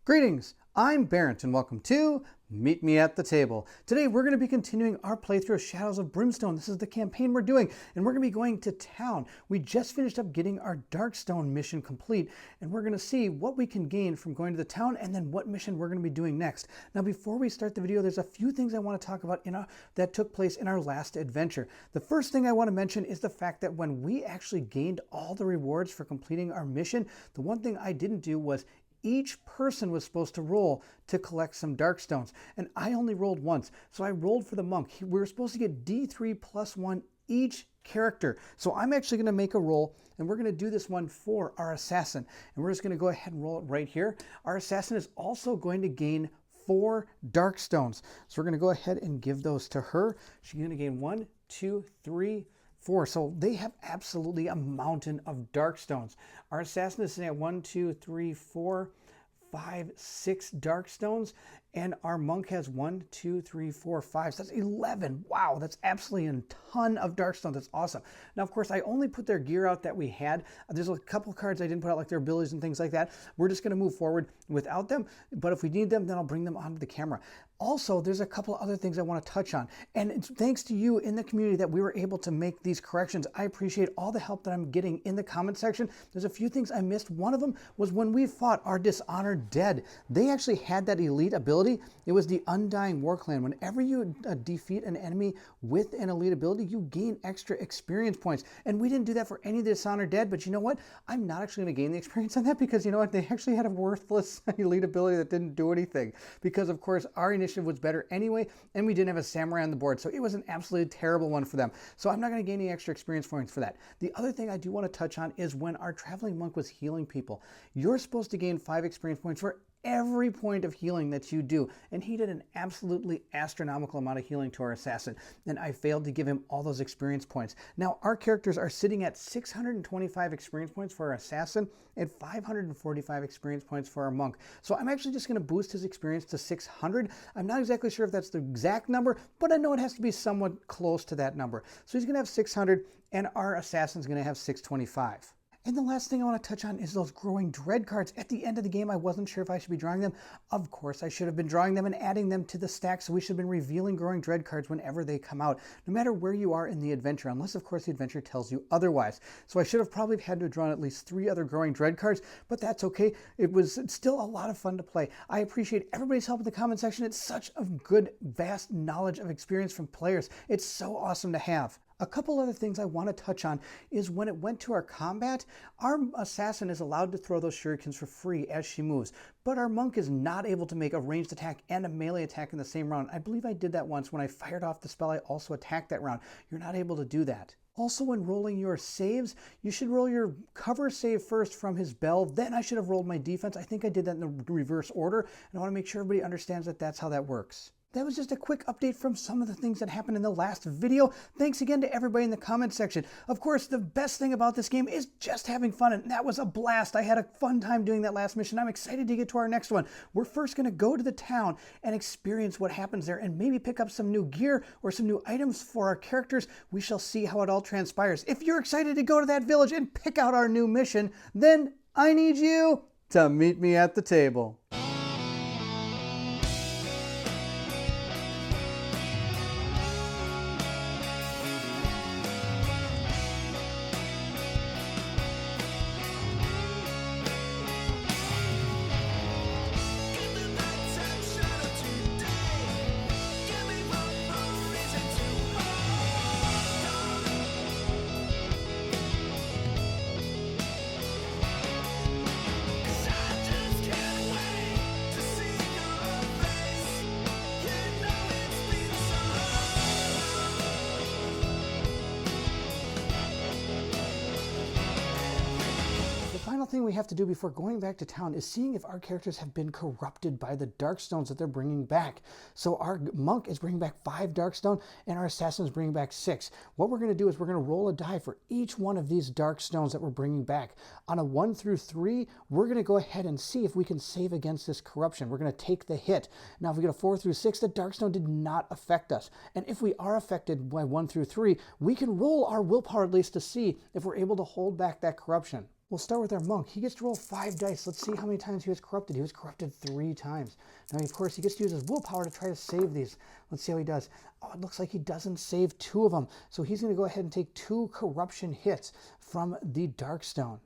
Greetings, I'm Barrett and welcome to Meet Me at the Table. Today we're going to be continuing our playthrough of Shadows of Brimstone. This is the campaign we're doing and we're going to be going to town. We just finished up getting our Darkstone mission complete and we're going to see what we can gain from going to the town and then what mission we're going to be doing next. Now before we start the video, there's a few things I want to talk about that took place in our last adventure. The first thing I want to mention is the fact that when we actually gained all the rewards for completing our mission, the one thing I didn't do was each person was supposed to roll to collect some Darkstones, and I only rolled once. So I rolled for the monk. We were supposed to get D3 plus 1 each character. So I'm actually going to make a roll, and we're going to do this one for our assassin. And we're just going to go ahead and roll it right here. Our assassin is also going to gain 4 Darkstones. So we're going to go ahead and give those to her. She's going to gain 1, 2, 3, 4. So they have absolutely a mountain of Darkstones. Our assassin is sitting at 1, 2, 3, 4, 5, 6 Darkstones, and our monk has 1, 2, 3, 4, 5. So that's 11. Wow, that's absolutely a ton of Darkstones. That's awesome. Now, of course, I only put their gear out that we had. There's a couple cards I didn't put out, like their abilities and things like that. We're just going to move forward without them, but if we need them, then I'll bring them onto the camera. Also, there's a couple other things I want to touch on, and it's thanks to you in the community that we were able to make these corrections. I appreciate all the help that I'm getting in the comment section. There's a few things I missed. One of them was when we fought our Dishonored Dead. They actually had that elite ability. It was the Undying War Clan. Whenever you defeat an enemy with an elite ability, you gain extra experience points. And we didn't do that for any of the Dishonored Dead, but you know what? I'm not actually going to gain the experience on that because you know what? They actually had a worthless elite ability that didn't do anything. Because of course, our initiative was better anyway, and we didn't have a samurai on the board, so it was an absolutely terrible one for them. So I'm not going to gain any extra experience points for that. The other thing I do want to touch on is when our traveling monk was healing people. You're supposed to gain 5 experience points for every point of healing that you do, and he did an absolutely astronomical amount of healing to our assassin, and I failed to give him all those experience points. Now our characters are sitting at 625 experience points for our assassin and 545 experience points for our monk. So I'm actually just going to boost his experience to 600. I'm not exactly sure if that's the exact number, but I know it has to be somewhat close to that number. So he's going to have 600 and our assassin's going to have 625. And the last thing I want to touch on is those growing dread cards. At the end of the game, I wasn't sure if I should be drawing them. Of course, I should have been drawing them and adding them to the stack, so we should have been revealing growing dread cards whenever they come out, no matter where you are in the adventure, unless, of course, the adventure tells you otherwise. So I should have probably had to have drawn at least 3 other growing dread cards, but that's okay. It's still a lot of fun to play. I appreciate everybody's help in the comment section. It's such a good, vast knowledge of experience from players. It's so awesome to have. A couple other things I want to touch on is when it went to our combat, our assassin is allowed to throw those shurikens for free as she moves, but our monk is not able to make a ranged attack and a melee attack in the same round. I believe I did that once. When I fired off the spell, I also attacked that round. You're not able to do that. Also, when rolling your saves, you should roll your cover save first from his bell, then I should have rolled my defense. I think I did that in the reverse order, and I want to make sure everybody understands that that's how that works. That was just a quick update from some of the things that happened in the last video. Thanks again to everybody in the comment section. Of course, the best thing about this game is just having fun, and that was a blast. I had a fun time doing that last mission. I'm excited to get to our next one. We're first going to go to the town and experience what happens there and maybe pick up some new gear or some new items for our characters. We shall see how it all transpires. If you're excited to go to that village and pick out our new mission, then I need you to meet me at the table. The final thing we have to do before going back to town is seeing if our characters have been corrupted by the Darkstones that they're bringing back. So our monk is bringing back 5 Darkstone and our assassin is bringing back 6. What we're going to do is we're going to roll a die for each one of these Darkstones that we're bringing back. On a 1 through 3, we're going to go ahead and see if we can save against this corruption. We're going to take the hit. Now, if we get a 4 through 6, the Darkstone did not affect us. And if we are affected by 1 through 3, we can roll our willpower at least to see if we're able to hold back that corruption. We'll start with our monk. He gets to roll 5 dice. Let's see how many times he was corrupted. He was corrupted 3 times. Now, of course, he gets to use his willpower to try to save these. Let's see how he does. Oh, it looks like he doesn't save 2 of them. So he's going to go ahead and take 2 corruption hits from the Darkstone.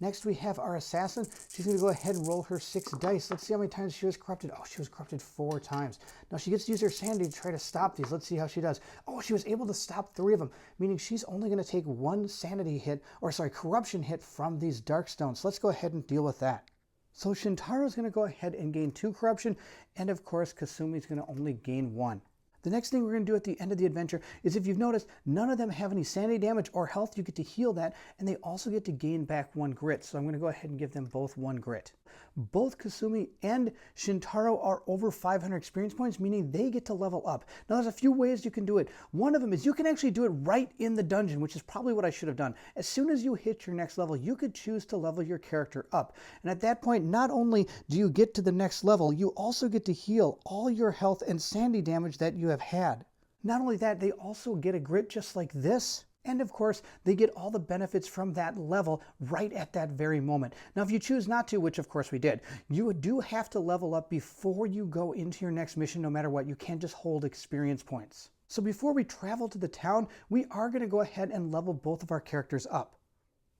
Next, we have our assassin. She's going to go ahead and roll her 6 dice. Let's see how many times she was corrupted. Oh, she was corrupted 4 times. Now, she gets to use her sanity to try to stop these. Let's see how she does. Oh, she was able to stop 3 of them, meaning she's only going to take 1 sanity hit, or sorry, corruption hit from these Darkstones. So let's go ahead and deal with that. So Shintaro's going to go ahead and gain 2 corruption, and of course, Kasumi's going to only gain 1. The next thing we're going to do at the end of the adventure is, if you've noticed, none of them have any sanity damage or health. You get to heal that, and they also get to gain back 1 grit. So I'm going to go ahead and give them both 1 grit. Both Kasumi and Shintaro are over 500 experience points, meaning they get to level up. Now, there's a few ways you can do it. One of them is you can actually do it right in the dungeon, which is probably what I should have done. As soon as you hit your next level, you could choose to level your character up. And at that point, not only do you get to the next level, you also get to heal all your health and sanity damage that you have had. Not only that, they also get a grit just like this. And of course, they get all the benefits from that level right at that very moment. Now, if you choose not to, which of course we did, you do have to level up before you go into your next mission, no matter what. You can't just hold experience points. So before we travel to the town, we are going to go ahead and level both of our characters up.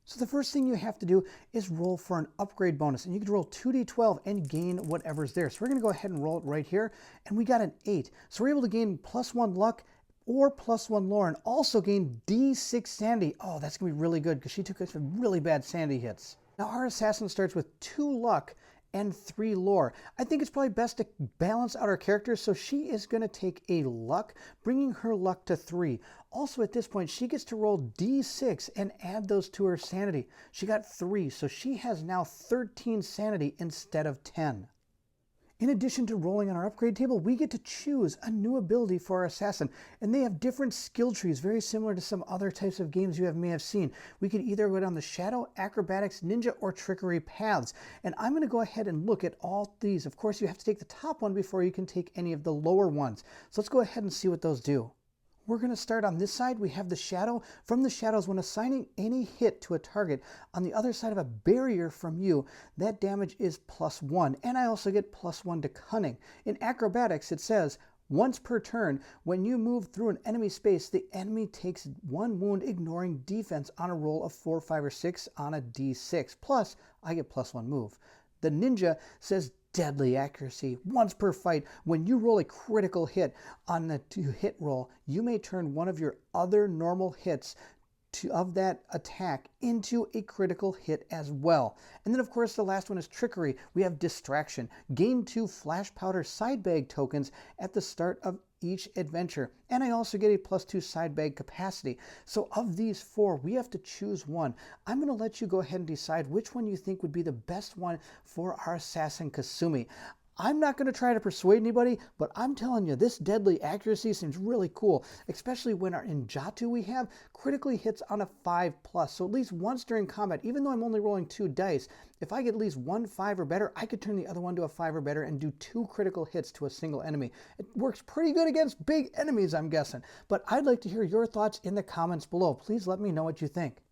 So the first thing you have to do is roll for an upgrade bonus, and you can roll 2d12 and gain whatever's there. So we're going to go ahead and roll it right here, and we got an 8. So we're able to gain +1 luck or +1 lore, and also gain D6 sanity. Oh, that's going to be really good because she took some really bad sanity hits. Now, our assassin starts with 2 luck and 3 lore. I think it's probably best to balance out our characters, so she is going to take a luck, bringing her luck to 3. Also, at this point, she gets to roll D6 and add those to her sanity. She got 3, so she has now 13 sanity instead of 10. In addition to rolling on our upgrade table, we get to choose a new ability for our assassin, and they have different skill trees, very similar to some other types of games you may have seen. We could either go down the Shadow, Acrobatics, Ninja, or Trickery paths, and I'm going to go ahead and look at all these. Of course, you have to take the top one before you can take any of the lower ones. So let's go ahead and see what those do. We're going to start on this side. We have the Shadow. From the shadows, when assigning any hit to a target on the other side of a barrier from you, that damage is +1. And I also get +1 to Cunning. In Acrobatics, it says, once per turn, when you move through an enemy space, the enemy takes 1 wound, ignoring defense on a roll of 4, 5, or 6 on a d6. Plus, I get +1 move. The Ninja says deadly accuracy. Once per fight, when you roll a critical hit on the hit roll, you may turn one of your other normal hits of that attack into a critical hit as well. And then, of course, the last one is Trickery. We have Distraction. Gain 2 Flash Powder side bag tokens at the start of each adventure. And I also get a +2 side bag capacity. So of these 4, we have to choose one. I'm going to let you go ahead and decide which one you think would be the best one for our assassin Kasumi. I'm not going to try to persuade anybody, but I'm telling you, this deadly accuracy seems really cool, especially when our Injatu we have critically hits on a 5+. So at least once during combat, even though I'm only rolling 2 dice, if I get at least 1 5 or better, I could turn the other one to a 5 or better and do 2 critical hits to a single enemy. It works pretty good against big enemies, I'm guessing. But I'd like to hear your thoughts in the comments below. Please let me know what you think.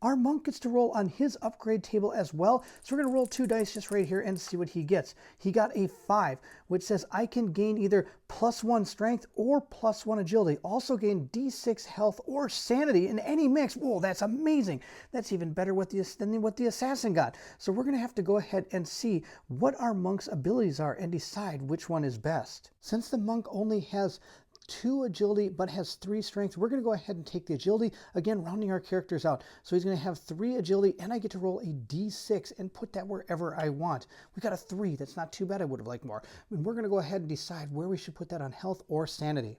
Our monk gets to roll on his upgrade table as well. So we're going to roll 2 dice just right here and see what he gets. He got a 5, which says I can gain either +1 strength or +1 agility. Also gain D6 health or sanity in any mix. Whoa, that's amazing. That's even better than what the assassin got. So we're going to have to go ahead and see what our monk's abilities are and decide which one is best. Since the monk only has 2 agility but has 3 strength, we're going to go ahead and take the agility, again rounding our characters out. So he's going to have 3 agility, and I get to roll a d6 and put that wherever I want. We got a 3. That's not too bad. I would have liked more. And we're going to go ahead and decide where we should put that on health or sanity.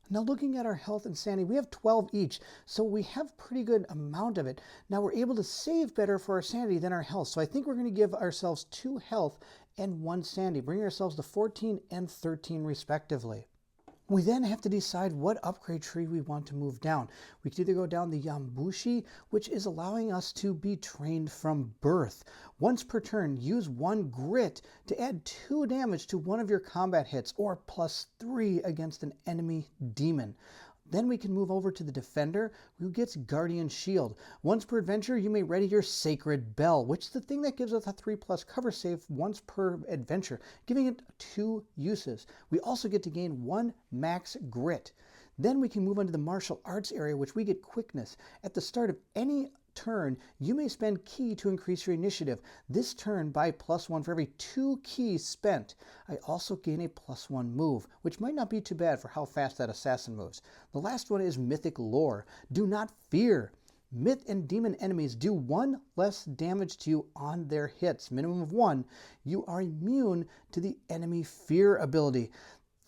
Now, looking at our health and sanity, we have 12 each, so we have pretty good amount of it. Now, we're able to save better for our sanity than our health, so I think we're going to give ourselves 2 health and 1 sanity, bringing ourselves to 14 and 13 respectively. We then have to decide what upgrade tree we want to move down. We could either go down the Yambushi, which is allowing us to be trained from birth. Once per turn, use 1 grit to add 2 damage to one of your combat hits, or +3 against an enemy demon. Then we can move over to the Defender, who gets Guardian Shield. Once per adventure, you may ready your Sacred Bell, which is the thing that gives us a 3+ cover save once per adventure, giving it 2 uses. We also get to gain 1 max grit. Then we can move on to the martial arts area, which we get quickness. At the start of any turn, you may spend ki to increase your initiative. This turn, buy +1 for every 2 ki spent. I also gain a +1 move, which might not be too bad for how fast that assassin moves. The last one is Mythic Lore. Do not fear. Myth and demon enemies do 1 less damage to you on their hits, minimum of 1. You are immune to the enemy fear ability.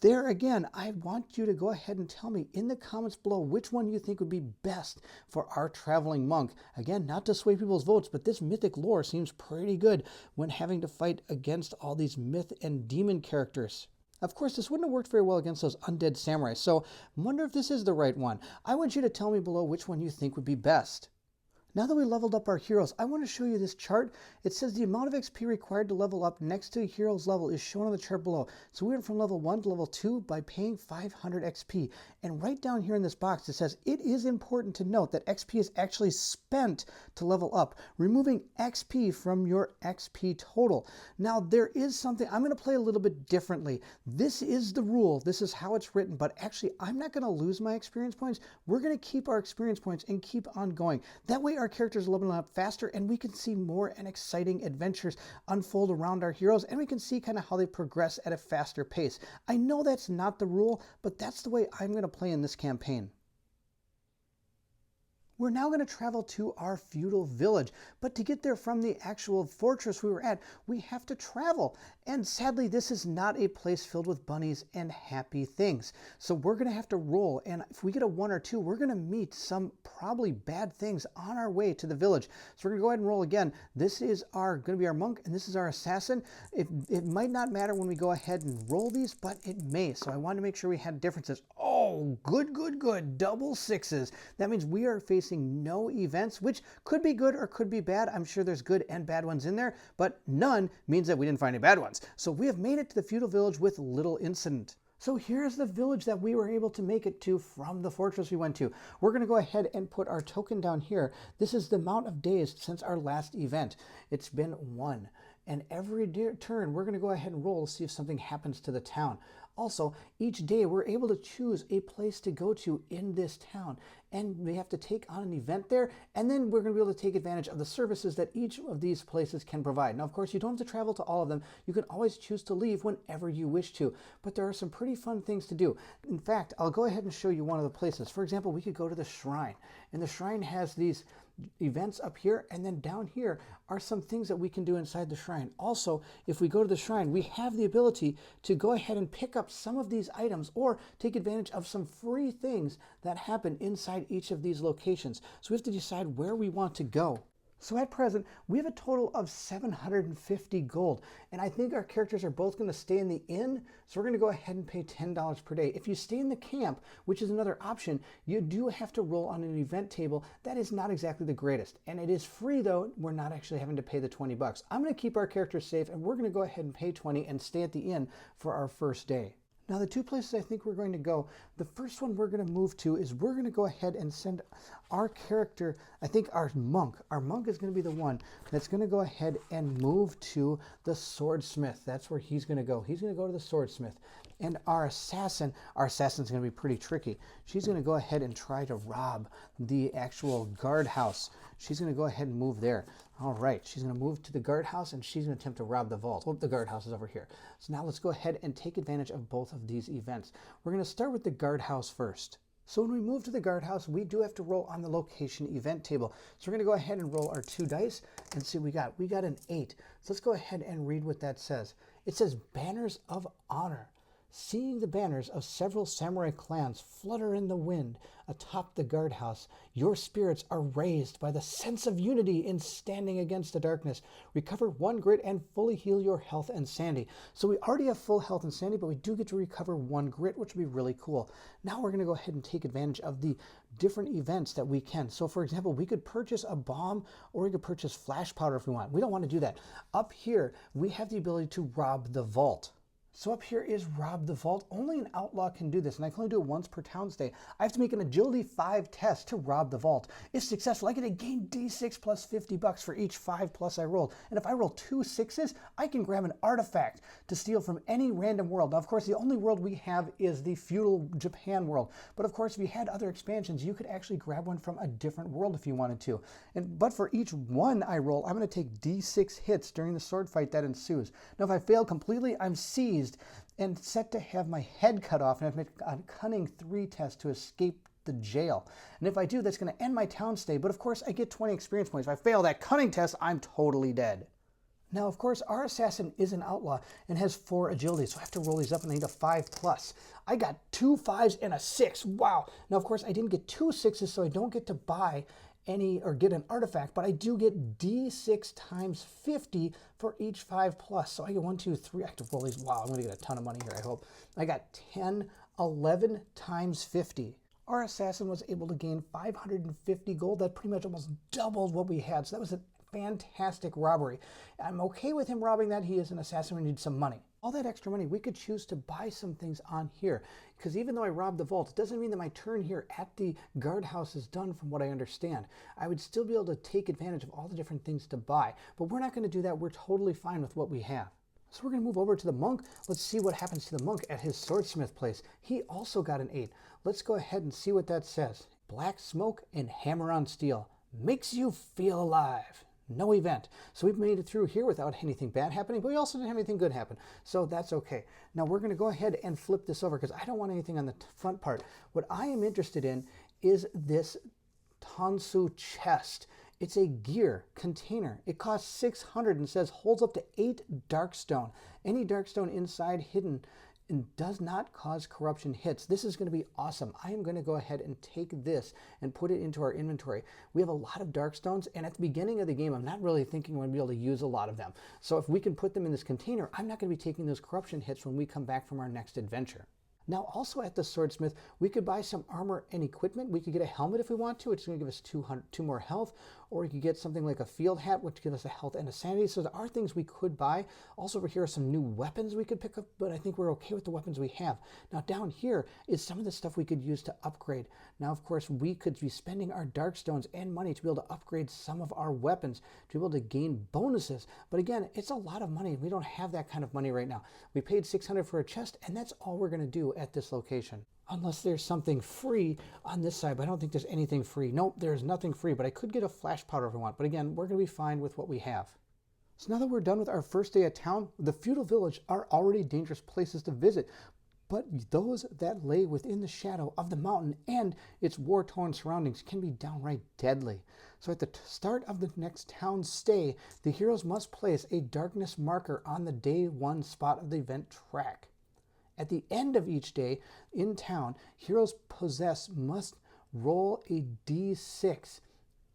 There again, I want you to go ahead and tell me in the comments below which one you think would be best for our traveling monk. Again, not to sway people's votes, but this Mythic Lore seems pretty good when having to fight against all these myth and demon characters. Of course, this wouldn't have worked very well against those undead samurai, so I wonder if this is the right one. I want you to tell me below which one you think would be best. Now that we leveled up our heroes, I want to show you this chart. It says the amount of XP required to level up next to a hero's level is shown on the chart below. So we went from level 1 to level 2 by paying 500 XP. And right down here in this box, it says it is important to note that XP is actually spent to level up, removing XP from your XP total. Now there is something, I'm going to play a little bit differently. This is the rule, this is how it's written, but actually I'm not going to lose my experience points. We're going to keep our experience points and keep on going. That way our characters level up faster and we can see more and exciting adventures unfold around our heroes, and we can see kind of how they progress at a faster pace. I know that's not the rule, but that's the way I'm going to play in this campaign. We're now going to travel to our feudal village, but to get there from the actual fortress we were at, we have to travel. And sadly, this is not a place filled with bunnies and happy things. So we're going to have to roll, and if we get a 1 or 2, we're going to meet some probably bad things on our way to the village. So we're going to go ahead and roll again. This is going to be our monk, and this is our assassin. It might not matter when we go ahead and roll these, but it may. So I wanted to make sure we had differences. Oh, good, good, good. Double 6s. That means we are facing no events, which could be good or could be bad. I'm sure there's good and bad ones in there, but none means that we didn't find any bad ones. So we have made it to the feudal village with little incident. So here's the village that we were able to make it to from the fortress we went to. We're going to go ahead and put our token down here. This is the amount of days since our last event. It's been 1. And every turn, we're going to go ahead and roll to see if something happens to the town. Also, each day we're able to choose a place to go to in this town, and we have to take on an event there, and then we're going to be able to take advantage of the services that each of these places can provide. Now, of course, you don't have to travel to all of them. You can always choose to leave whenever you wish to, but there are some pretty fun things to do. In fact, I'll go ahead and show you one of the places. For example, we could go to the shrine, and the shrine has these events up here, and then down here are some things that we can do inside the shrine. Also, if we go to the shrine, we have the ability to go ahead and pick up some of these items or take advantage of some free things that happen inside each of these locations. So we have to decide where we want to go. So at present, we have a total of 750 gold, and I think our characters are both going to stay in the inn, so we're going to go ahead and pay $10 per day. If you stay in the camp, which is another option, you do have to roll on an event table. That is not exactly the greatest, and it is free though. We're not actually having to pay the 20 bucks. I'm going to keep our characters safe, and we're going to go ahead and pay 20 and stay at the inn for our first day. Now, the 2 places I think we're going to go, the first one we're going to move to is we're going to go ahead and send our character, I think our monk. Our monk is going to be the one that's going to go ahead and move to the swordsmith. That's where he's going to go. He's going to go to the swordsmith. And our assassin's going to be pretty tricky. She's going to go ahead and try to rob the actual guardhouse. She's going to go ahead and move there. All right, she's going to move to the guardhouse, and she's going to attempt to rob the vault. Oh, the guardhouse is over here. So now let's go ahead and take advantage of both of these events. We're going to start with the guardhouse first. So when we move to the guardhouse, we do have to roll on the location event table. So we're going to go ahead and roll our 2 dice and see what we got. We got an 8. So let's go ahead and read what that says. It says, Banners of Honor. Seeing the banners of several samurai clans flutter in the wind atop the guardhouse, your spirits are raised by the sense of unity in standing against the darkness. Recover 1 grit and fully heal your health and sanity. So we already have full health and sanity, but we do get to recover 1 grit, which would be really cool. Now we're going to go ahead and take advantage of the different events that we can. So for example, we could purchase a bomb, or we could purchase flash powder if we want. We don't want to do that. Up here, we have the ability to rob the vault. So up here is rob the vault. Only an outlaw can do this, and I can only do it once per town stay. I have to make an agility 5 test to rob the vault. If successful, I get to gain D6 plus $50 for each 5 plus I roll. And if I roll 2 6s, I can grab an artifact to steal from any random world. Now, of course, the only world we have is the feudal Japan world. But of course, if you had other expansions, you could actually grab one from a different world if you wanted to. But for each one I roll, I'm going to take D6 hits during the sword fight that ensues. Now, if I fail completely, I'm seized and set to have my head cut off, and I have to make a cunning 3 test to escape the jail. And if I do, that's going to end my town stay, but of course I get 20 experience points. If I fail that cunning test, I'm totally dead. Now, of course, our assassin is an outlaw and has 4 agility, so I have to roll these up and I need a 5 plus. I got 2 5s and a 6. Wow. Now, of course, I didn't get 2 6s, so I don't get to buy any or get an artifact, but I do get D6 times 50 for each 5 plus. So I get 1, 2, 3. I have to roll these. Wow, I'm going to get a ton of money here, I hope. I got 10, 11 times 50. Our assassin was able to gain 550 gold. That pretty much almost doubled what we had. So that was a fantastic robbery. I'm okay with him robbing that. He is an assassin. We need some money. All that extra money, we could choose to buy some things on here. Because even though I robbed the vault, it doesn't mean that my turn here at the guardhouse is done from what I understand. I would still be able to take advantage of all the different things to buy. But we're not going to do that. We're totally fine with what we have. So we're going to move over to the monk. Let's see what happens to the monk at his swordsmith place. He also got an 8. Let's go ahead and see what that says. Black smoke and hammer on steel. Makes you feel alive. No event. So we've made it through here without anything bad happening, but we also didn't have anything good happen. So that's okay. Now we're going to go ahead and flip this over because I don't want anything on the front part. What I am interested in is this Tansu chest. It's a gear container. It costs 600 and says holds up to 8 darkstone. Any darkstone inside hidden and does not cause corruption hits. This is going to be awesome. I am going to go ahead and take this and put it into our inventory. We have a lot of darkstones, and at the beginning of the game, I'm not really thinking we're going to be able to use a lot of them. So if we can put them in this container, I'm not going to be taking those corruption hits when we come back from our next adventure. Now, also at the swordsmith, we could buy some armor and equipment. We could get a helmet if we want to, which is going to give us 2 more health, or we could get something like a field hat, which gives us a health and a sanity. So there are things we could buy. Also over here are some new weapons we could pick up, but I think we're okay with the weapons we have. Now down here is some of the stuff we could use to upgrade. Now, of course, we could be spending our darkstones and money to be able to upgrade some of our weapons, to be able to gain bonuses. But again, it's a lot of money. We don't have that kind of money right now. We paid 600 for a chest, and that's all we're going to do at this location. Unless there's something free on this side, but I don't think there's anything free. Nope, there's nothing free, but I could get a flash powder if I want. But again, we're going to be fine with what we have. So now that we're done with our first day at town, the feudal village are already dangerous places to visit. But those that lay within the shadow of the mountain and its war-torn surroundings can be downright deadly. So at the start of the next town stay, the heroes must place a darkness marker on the day 1 spot of the event track. At the end of each day in town, heroes must roll a d6.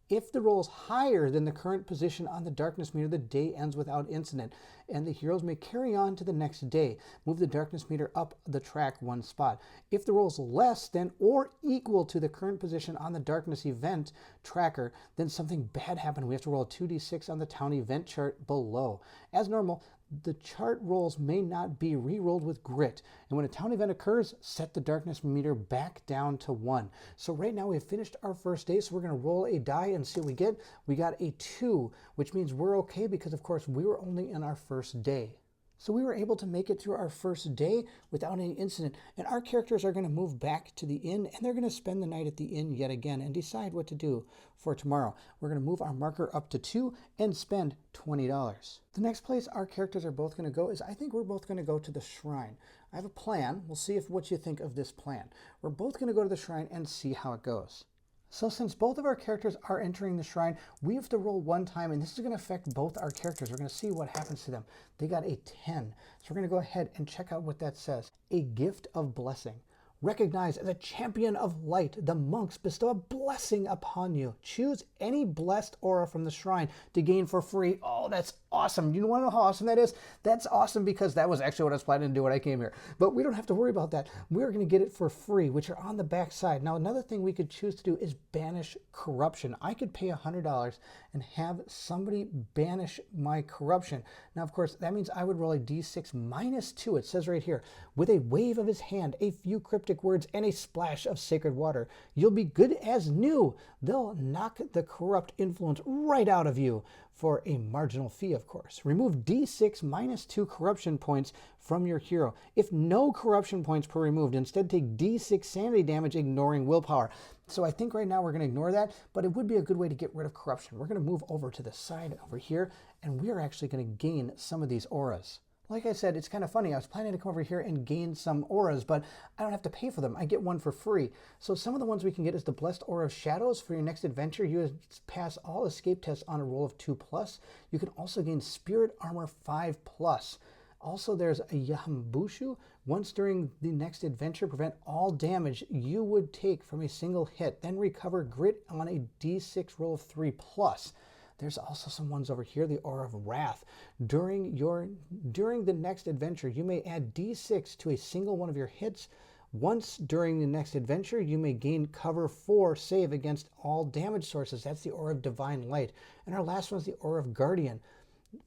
If the roll is higher than the current position on the darkness meter, the day ends without incident, and the heroes may carry on to the next day. Move the darkness meter up the track 1 spot. If the roll is less than or equal to the current position on the darkness event tracker, then something bad happened. We have to roll a 2d6 on the town event chart below. As normal, the chart rolls may not be re-rolled with grit, and when a town event occurs, set the darkness meter back down to 1. So right now we've finished our first day, so we're going to roll a die and see what we get. We got a 2, which means we're okay because, of course, we were only in our first day. So we were able to make it through our first day without any incident, and our characters are going to move back to the inn, and they're going to spend the night at the inn yet again and decide what to do for tomorrow. We're going to move our marker up to 2 and spend $20. The next place our characters are both going to go is, I think we're both going to go to the shrine. I have a plan. We'll see what you think of this plan. We're both going to go to the shrine and see how it goes. So since both of our characters are entering the shrine, we have to roll 1 time, and this is going to affect both our characters. We're going to see what happens to them. They got a 10. So we're going to go ahead and check out what that says. A gift of blessing. Recognized as a champion of light, the monks bestow a blessing upon you. Choose any blessed aura from the shrine to gain for free. Oh, that's awesome. You want to know how awesome that is? That's awesome because that was actually what I was planning to do when I came here. But we don't have to worry about that. We're going to get it for free, which are on the back side. Now, another thing we could choose to do is banish corruption. I could pay $100 and have somebody banish my corruption. Now, of course, that means I would roll a d6 minus 2. It says right here, with a wave of his hand, a few cryptic words, and a splash of sacred water. You'll be good as new. They'll knock the corrupt influence right out of you for a marginal fee, of course. Remove d6 minus 2 corruption points from your hero. If no corruption points per removed, instead take d6 sanity damage, ignoring willpower. So I think right now we're going to ignore that, but it would be a good way to get rid of corruption. We're going to move over to the side over here, and we are actually going to gain some of these auras. Like I said, it's kind of funny. I was planning to come over here and gain some auras, but I don't have to pay for them. I get one for free. So some of the ones we can get is the Blessed Aura of Shadows. For your next adventure, you pass all escape tests on a roll of 2+. You can also gain Spirit Armor 5+. Also, there's a Yambushu. Once during the next adventure, prevent all damage you would take from a single hit. Then recover grit on a d6 roll of 3+. There's also some ones over here, the Aura of Wrath. During the next adventure, you may add d6 to a single one of your hits. Once during the next adventure, you may gain cover 4 save against all damage sources. That's the Aura of Divine Light. And our last one is the Aura of Guardian.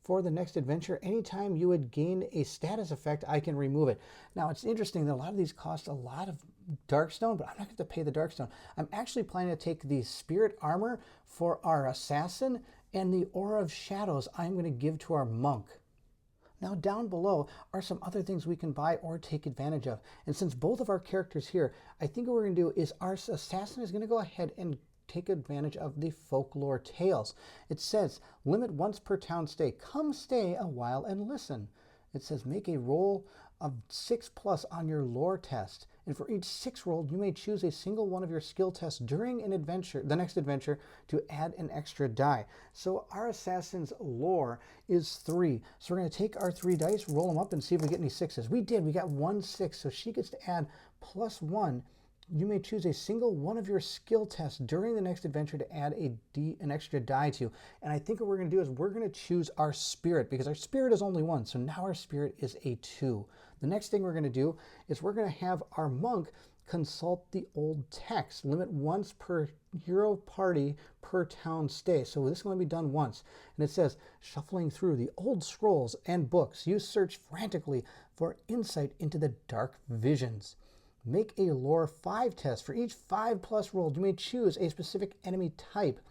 For the next adventure, anytime you would gain a status effect, I can remove it. Now, it's interesting that a lot of these cost a lot of Darkstone, but I'm not going to pay the Darkstone. I'm actually planning to take the Spirit Armor for our Assassin, and the Aura of Shadows I'm going to give to our Monk. Now down below are some other things we can buy or take advantage of. And since both of our characters here, I think what we're going to do is our Assassin is going to go ahead and take advantage of the folklore tales. It says, limit once per town stay. Come stay a while and listen. It says, make a roll of 6+ on your lore test. And for each 6 rolled, you may choose a single one of your skill tests during the next adventure, to add an extra die. So our Assassin's lore is 3. So we're going to take our 3 dice, roll them up, and see if we get any 6s. We did. We got 1 6. So she gets to add +1. You may choose a single one of your skill tests during the next adventure to add an extra die to. And I think what we're going to do is we're going to choose our spirit, because our spirit is only 1. So now our spirit is a 2. The next thing we're going to do is we're going to have our monk consult the old text. Limit once per hero party per town stay. So this is going to be done once. And it says, shuffling through the old scrolls and books, you search frantically for insight into the dark visions. Make a lore 5 test. For each 5+ rolled, you may choose a specific enemy type.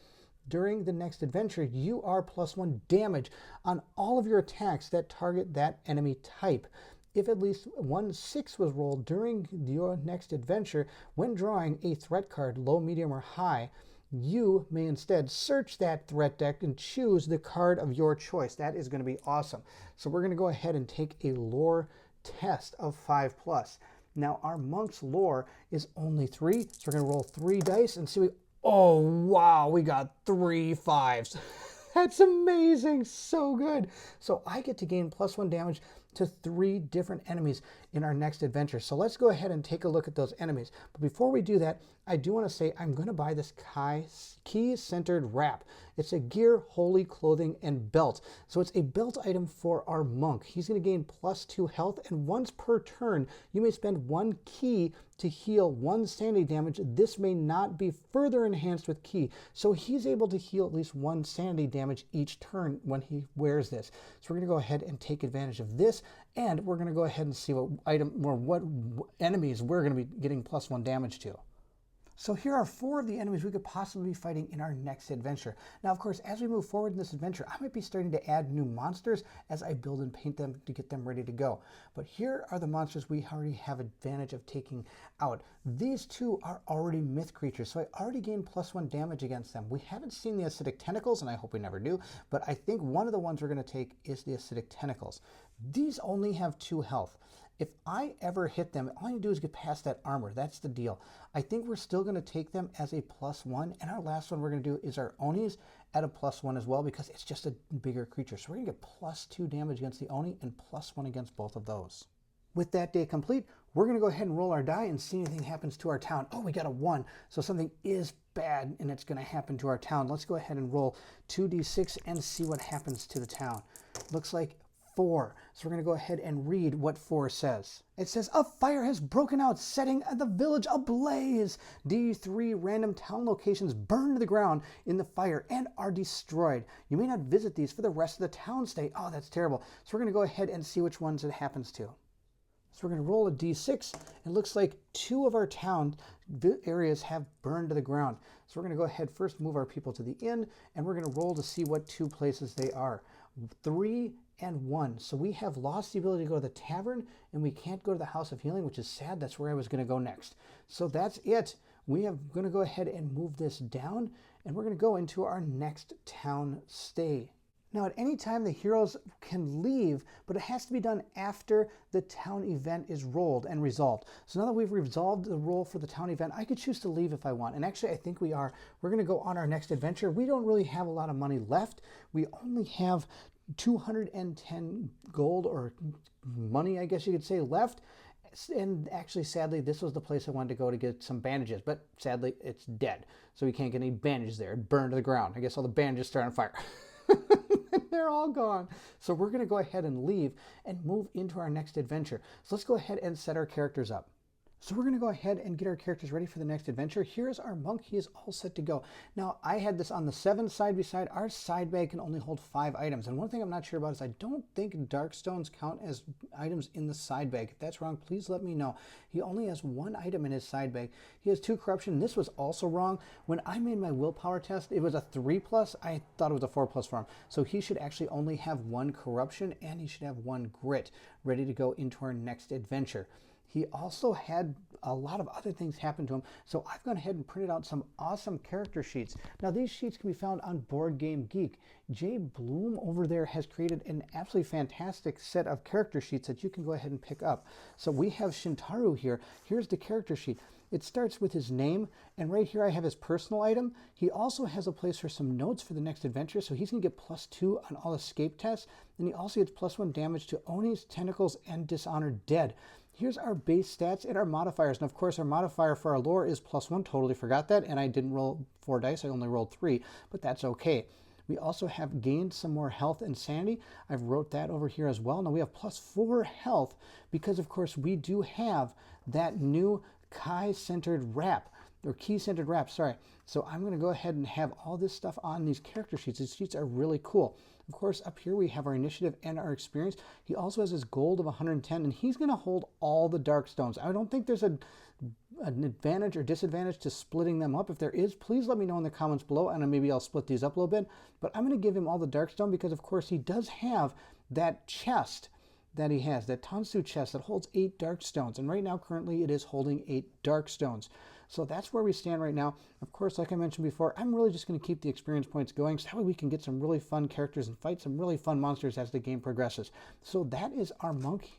During the next adventure, you are +1 damage on all of your attacks that target that enemy type. If at least 1 6 was rolled during your next adventure, when drawing a threat card, low, medium, or high, you may instead search that threat deck and choose the card of your choice. That is going to be awesome. So we're going to go ahead and take a lore test of 5+. Now, our monk's lore is only 3, so we're going to roll 3 dice and see. Oh, wow, we got 3 5s. That's amazing. So good. So I get to gain +1 damage to 3 different enemies in our next adventure. So let's go ahead and take a look at those enemies. But before we do that, I do want to say I'm going to buy this key-centered wrap. It's a gear, holy clothing, and belt. So it's a belt item for our monk. He's going to gain +2 health, and once per turn, you may spend 1 key to heal 1 sanity damage. This may not be further enhanced with key. So he's able to heal at least 1 sanity damage each turn when he wears this. So we're going to go ahead and take advantage of this, and we're going to go ahead and see what enemies we're going to be getting +1 damage to. So here are 4 of the enemies we could possibly be fighting in our next adventure. Now, of course, as we move forward in this adventure, I might be starting to add new monsters as I build and paint them to get them ready to go. But here are the monsters we already have advantage of taking out. These 2 are already myth creatures, so I already gained +1 damage against them. We haven't seen the acidic tentacles, and I hope we never do, but I think one of the ones we're going to take is the acidic tentacles. These only have 2 health. If I ever hit them, all you do is get past that armor. That's the deal. I think we're still going to take them as a +1. And our last one we're going to do is our Onis at a +1 as well, because it's just a bigger creature. So we're going to get +2 damage against the Oni and +1 against both of those. With that day complete, we're going to go ahead and roll our die and see if anything happens to our town. Oh, we got a 1. So something is bad and it's going to happen to our town. Let's go ahead and roll 2d6 and see what happens to the town. Looks like 4. So we're going to go ahead and read what 4 says. It says, a fire has broken out, setting the village ablaze. D3 random town locations burn to the ground in the fire and are destroyed. You may not visit these for the rest of the town stay. Oh, that's terrible. So we're going to go ahead and see which ones it happens to. So we're going to roll a d6. It looks like 2 of our town areas have burned to the ground. So we're going to go ahead first, move our people to the inn, and we're going to roll to see what 2 places they are. 3 and 1. So we have lost the ability to go to the tavern, and we can't go to the House of Healing, which is sad. That's where I was going to go next. So that's it. We are going to go ahead and move this down, and we're going to go into our next town stay. Now, at any time, the heroes can leave, but it has to be done after the town event is rolled and resolved. So now that we've resolved the roll for the town event, I could choose to leave if I want. And actually, I think we are. We're going to go on our next adventure. We don't really have a lot of money left. We only have 210 gold, or money, I guess you could say, left. And actually, sadly, this was the place I wanted to go to get some bandages, but sadly, it's dead. So we can't get any bandages there. It burned to the ground. I guess all the bandages started on fire. They're all gone. So we're going to go ahead and leave and move into our next adventure. So let's go ahead and set our characters up. So we're going to go ahead and get our characters ready for the next adventure. Here's our monk. He is all set to go. Now, I had this on the 7 side beside. Our side bag can only hold 5 items. And one thing I'm not sure about is I don't think dark stones count as items in the side bag. If that's wrong, please let me know. He only has 1 item in his side bag. He has 2 corruption. This was also wrong. When I made my willpower test, it was a 3+. I thought it was a 4+ for him. So he should actually only have 1 corruption, and he should have 1 grit ready to go into our next adventure. He also had a lot of other things happen to him, so I've gone ahead and printed out some awesome character sheets. Now, these sheets can be found on Board Game Geek. Jay Bloom over there has created an absolutely fantastic set of character sheets that you can go ahead and pick up. So we have Shintaro here. Here's the character sheet. It starts with his name, and right here I have his personal item. He also has a place for some notes for the next adventure, so he's going to get +2 on all escape tests, and he also gets +1 damage to Onis, Tentacles, and Dishonored Dead. Here's our base stats and our modifiers. And of course, our modifier for our lore is +1. Totally forgot that. And I didn't roll 4 dice. I only rolled 3, but that's okay. We also have gained some more health and sanity. I've wrote that over here as well. Now we have +4 health because, of course, we do have that new Key-centered wrap. Sorry. So I'm going to go ahead and have all this stuff on these character sheets. These sheets are really cool. Of course, up here we have our initiative and our experience. He also has his gold of 110, and he's going to hold all the dark stones. I don't think there's an advantage or disadvantage to splitting them up. If there is, please let me know in the comments below, and maybe I'll split these up a little bit. But I'm going to give him all the dark stone because, of course, he does have that chest that he has, that Tansu chest that holds 8 dark stones. And right now, currently, it is holding 8 dark stones. So that's where we stand right now. Of course, like I mentioned before, I'm really just going to keep the experience points going so that way we can get some really fun characters and fight some really fun monsters as the game progresses. So that is our monk,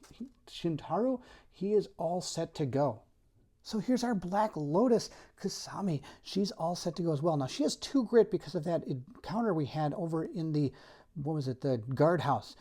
Shintaro. He is all set to go. So here's our Black Lotus, Kasami. She's all set to go as well. Now, she has 2 grit because of that encounter we had over in the, the guardhouse.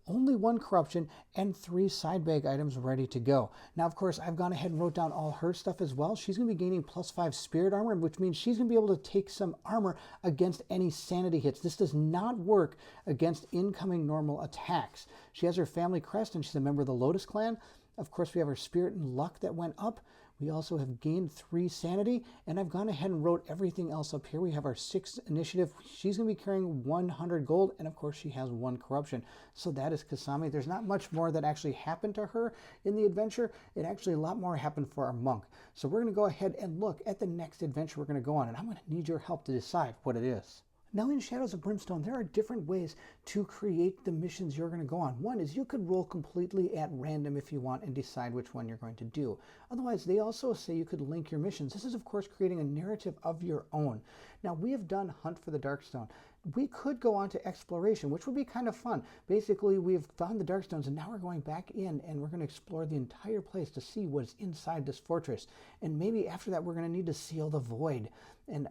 Only 1 corruption and 3 side bag items ready to go. Now, of course, I've gone ahead and wrote down all her stuff as well. She's going to be gaining +5 spirit armor, which means she's going to be able to take some armor against any sanity hits. This does not work against incoming normal attacks. She has her family crest, and she's a member of the Lotus clan. Of course, we have her spirit and luck that went up. We also have gained 3 sanity, and I've gone ahead and wrote everything else up here. We have our 6th initiative. She's going to be carrying 100 gold, and of course she has 1 corruption. So that is Kasami. There's not much more that actually happened to her in the adventure. It actually a lot more happened for our monk. So we're going to go ahead and look at the next adventure we're going to go on, and I'm going to need your help to decide what it is. Now, in Shadows of Brimstone, there are different ways to create the missions you're going to go on. One is you could roll completely at random if you want and decide which one you're going to do. Otherwise, they also say you could link your missions. This is, of course, creating a narrative of your own. Now, we have done Hunt for the Darkstone. We could go on to Exploration, which would be kind of fun. Basically, we've found the Darkstones, and now we're going back in, and we're going to explore the entire place to see what's inside this fortress. And maybe after that, we're going to need to seal the void. and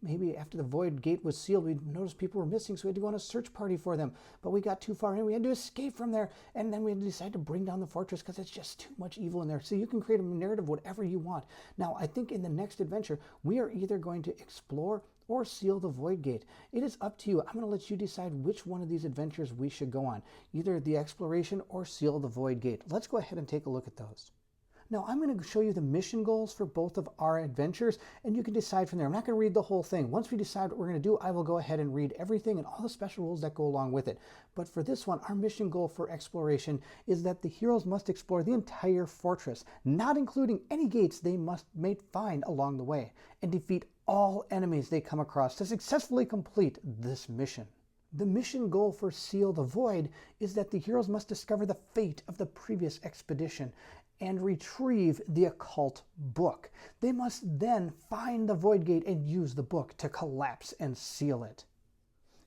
maybe after the void gate was sealed, we noticed people were missing, so we had to go on a search party for them. But we got too far in, we had to escape from there, and then we had to decide to bring down the fortress because it's just too much evil in there. So you can create a narrative whatever you want. Now, I think in the next adventure, we are either going to explore or seal the void gate. It is up to you. I'm going to let you decide which one of these adventures we should go on, either the exploration or seal the void gate. Let's go ahead and take a look at those. Now, I'm going to show you the mission goals for both of our adventures, and you can decide from there. I'm not going to read the whole thing. Once we decide what we're going to do, I will go ahead and read everything and all the special rules that go along with it. But for this one, our mission goal for exploration is that the heroes must explore the entire fortress, not including any gates they may find along the way, and defeat all enemies they come across to successfully complete this mission. The mission goal for Seal the Void is that the heroes must discover the fate of the previous expedition and retrieve the occult book. They must then find the void gate and use the book to collapse and seal it.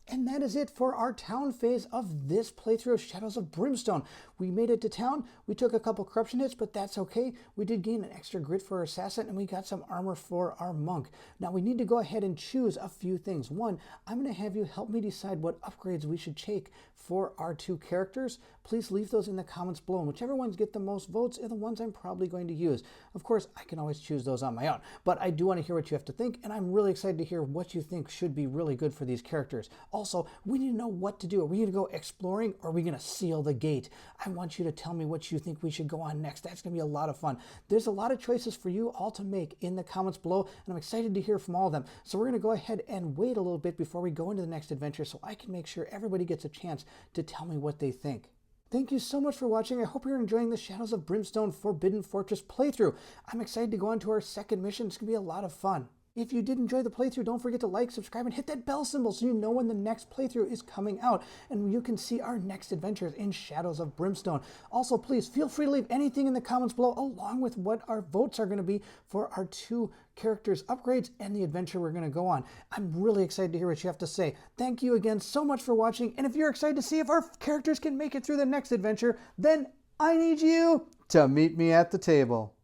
And that is it for our town phase of this playthrough of Shadows of Brimstone. We made it to town. We took a couple corruption hits, but that's okay. We did gain an extra grit for our assassin, and we got some armor for our monk. Now we need to go ahead and choose a few things. One, I'm going to have you help me decide what upgrades we should take for our two characters. Please leave those in the comments below, and whichever ones get the most votes are the ones I'm probably going to use. Of course, I can always choose those on my own, but I do want to hear what you have to think, and I'm really excited to hear what you think should be really good for these characters. Also, we need to know what to do. Are we going to go exploring, or are we going to seal the gate? I want you to tell me what you think we should go on next. That's going to be a lot of fun. There's a lot of choices for you all to make in the comments below, and I'm excited to hear from all of them. So we're going to go ahead and wait a little bit before we go into the next adventure so I can make sure everybody gets a chance to tell me what they think. Thank you so much for watching. I hope you're enjoying the Shadows of Brimstone Forbidden Fortress playthrough. I'm excited to go on to our second mission. It's going to be a lot of fun. If you did enjoy the playthrough, don't forget to like, subscribe, and hit that bell symbol so you know when the next playthrough is coming out and you can see our next adventures in Shadows of Brimstone. Also, please feel free to leave anything in the comments below along with what our votes are going to be for our two characters' upgrades and the adventure we're going to go on. I'm really excited to hear what you have to say. Thank you again so much for watching, and if you're excited to see if our characters can make it through the next adventure, then I need you to meet me at the table.